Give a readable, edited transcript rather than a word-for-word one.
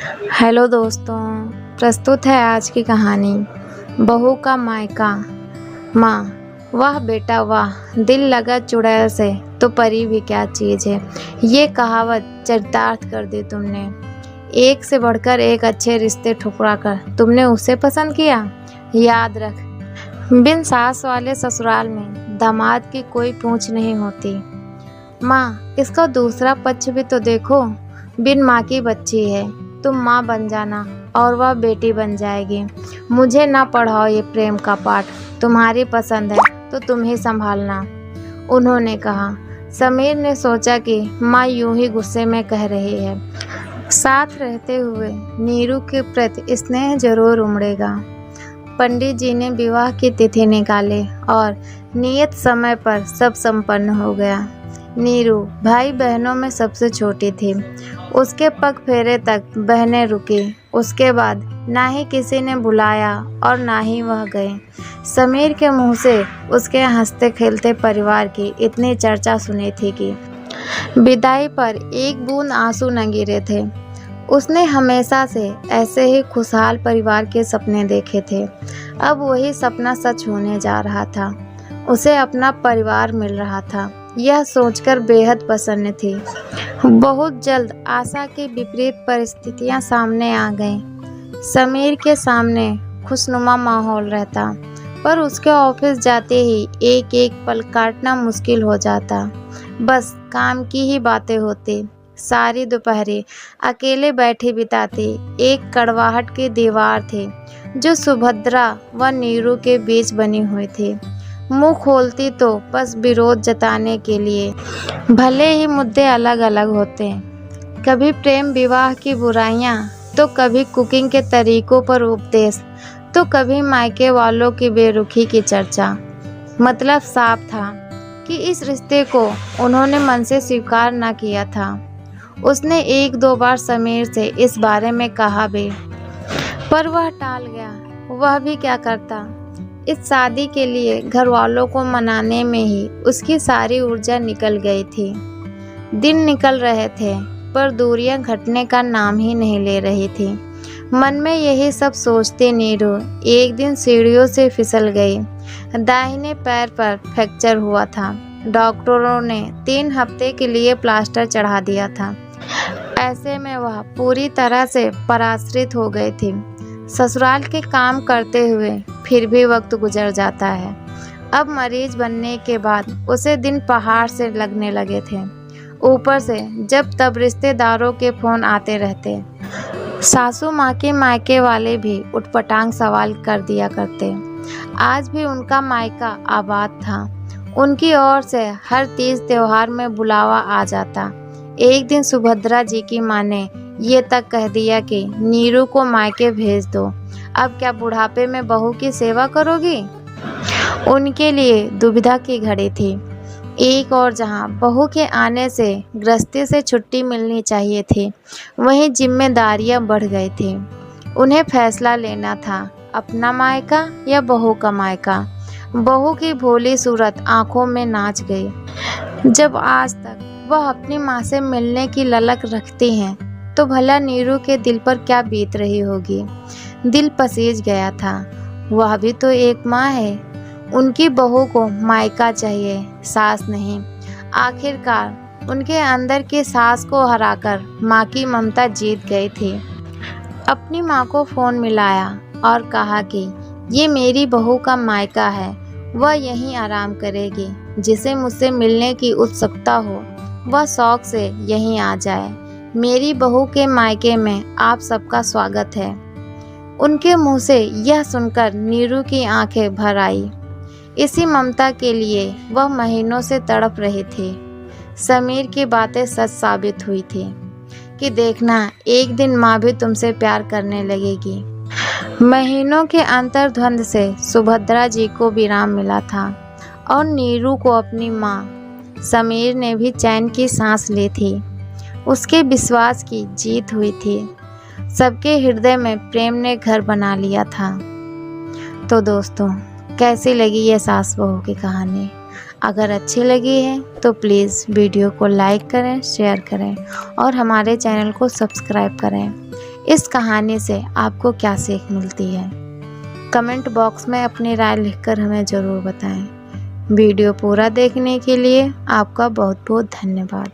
Hello दोस्तों, प्रस्तुत है आज की कहानी बहू का मायका। माँ, वाह बेटा वाह, दिल लगा चुड़ैल से तो परी भी क्या चीज़ है। ये कहावत चरितार्थ कर दी तुमने। एक से बढ़कर एक अच्छे रिश्ते ठुकरा कर तुमने उसे पसंद किया। याद रख, बिन सास वाले ससुराल में दामाद की कोई पूछ नहीं होती। माँ, इसका दूसरा पक्ष भी तो देखो। बिन माँ की बच्ची है, तुम माँ बन जाना और वह बेटी बन जाएगी। मुझे ना पढ़ाओ ये प्रेम का पाठ, तुम्हारी पसंद है तो तुम ही संभालना, उन्होंने कहा। समीर ने सोचा कि माँ यूं ही गुस्से में कह रही है। साथ रहते हुए नीरू के प्रति स्नेह जरूर उमड़ेगा। पंडित जी ने विवाह की तिथि निकाले और नियत समय पर सब संपन्न हो गया। नीरू भाई बहनों में सबसे छोटी थी। उसके पग फेरे तक बहनें रुकी। उसके बाद ना ही किसी ने बुलाया और ना ही वह गए। समीर के मुंह से उसके हंसते खेलते परिवार की इतनी चर्चा सुनी थी कि विदाई पर एक बूंद आंसू न गिरे थे। उसने हमेशा से ऐसे ही खुशहाल परिवार के सपने देखे थे। अब वही सपना सच होने जा रहा था। उसे अपना परिवार मिल रहा था। यह सोचकर बेहद प्रसन्न थी। बहुत जल्द आशा के विपरीत परिस्थितियां सामने आ गईं। समीर के सामने खुशनुमा माहौल रहता, पर उसके ऑफिस जाते ही एक एक पल काटना मुश्किल हो जाता। बस काम की ही बातें होती। सारी दोपहरी अकेले बैठे बिताती। एक कड़वाहट की दीवार थी जो सुभद्रा व नीरू के बीच बनी हुई थी। मुंह खोलती तो बस विरोध जताने के लिए, भले ही मुद्दे अलग अलग होते। कभी प्रेम विवाह की बुराइयां, तो कभी कुकिंग के तरीकों पर उपदेश, तो कभी मायके वालों की बेरुखी की चर्चा। मतलब साफ था कि इस रिश्ते को उन्होंने मन से स्वीकार न किया था। उसने एक दो बार समीर से इस बारे में कहा भी, पर वह टाल गया। वह भी क्या करता। इस शादी के लिए घर वालों को मनाने में ही उसकी सारी ऊर्जा निकल गई थी। दिन निकल रहे थे, पर दूरियां घटने का नाम ही नहीं ले रही थी। मन में यही सब सोचते नीरू एक दिन सीढ़ियों से फिसल गई। दाहिने पैर पर फ्रैक्चर हुआ था। डॉक्टरों ने 3 हफ्ते के लिए प्लास्टर चढ़ा दिया था। ऐसे में वह पूरी तरह से पराश्रित हो गई थी। ससुराल के काम करते हुए फिर भी वक्त गुजर जाता है। अब मरीज बनने के बाद उसे दिन पहाड़ से लगने लगे थे। ऊपर से जब तब रिश्तेदारों के फोन आते रहते। सासू माँ के मायके वाले भी उटपटांग सवाल कर दिया करते। आज भी उनका मायका आबाद था। उनकी ओर से हर तीज त्योहार में बुलावा आ जाता। एक दिन सुभद्रा जी की माँ ने ये तक कह दिया कि नीरू को मायके भेज दो। अब क्या बुढ़ापे में बहू की सेवा करोगी। उनके लिए दुविधा की घड़ी थी। एक और जहां बहू के आने से गृहस्थी से छुट्टी मिलनी चाहिए थी, वहीं जिम्मेदारियां बढ़ गई थी। उन्हें फैसला लेना था, अपना मायका या बहू का मायका। बहू की भोली सूरत आंखों में नाच गई। जब आज तक वह अपनी माँ से मिलने की ललक रखती हैं, तो भला नीरू के दिल पर क्या बीत रही होगी। दिल पसीज गया था। वह भी तो एक माँ है। उनकी बहू को मायका चाहिए, सास नहीं। आखिरकार उनके अंदर की सास को हराकर माँ की ममता जीत गई थी। अपनी माँ को फोन मिलाया और कहा कि ये मेरी बहू का मायका है, वह यहीं आराम करेगी। जिसे मुझसे मिलने की उत्सुकता हो वह शौक से यहीं आ जाए। मेरी बहू के मायके में आप सबका स्वागत है। उनके मुंह से यह सुनकर नीरू की आंखें भर आई। इसी ममता के लिए वह महीनों से तड़प रही थी। समीर की बातें सच साबित हुई थी कि देखना, एक दिन माँ भी तुमसे प्यार करने लगेगी। महीनों के अंतर्द्वंद से सुभद्रा जी को विराम मिला था और नीरू को अपनी माँ। समीर ने भी चैन की सांस ली थी। उसके विश्वास की जीत हुई थी। सबके हृदय में प्रेम ने घर बना लिया था। तो दोस्तों, कैसी लगी ये सास बहू की कहानी। अगर अच्छी लगी है तो प्लीज़ वीडियो को लाइक करें, शेयर करें और हमारे चैनल को सब्सक्राइब करें। इस कहानी से आपको क्या सीख मिलती है? कमेंट बॉक्स में अपनी राय लिखकर हमें ज़रूर बताएं। वीडियो पूरा देखने के लिए आपका बहुत बहुत धन्यवाद।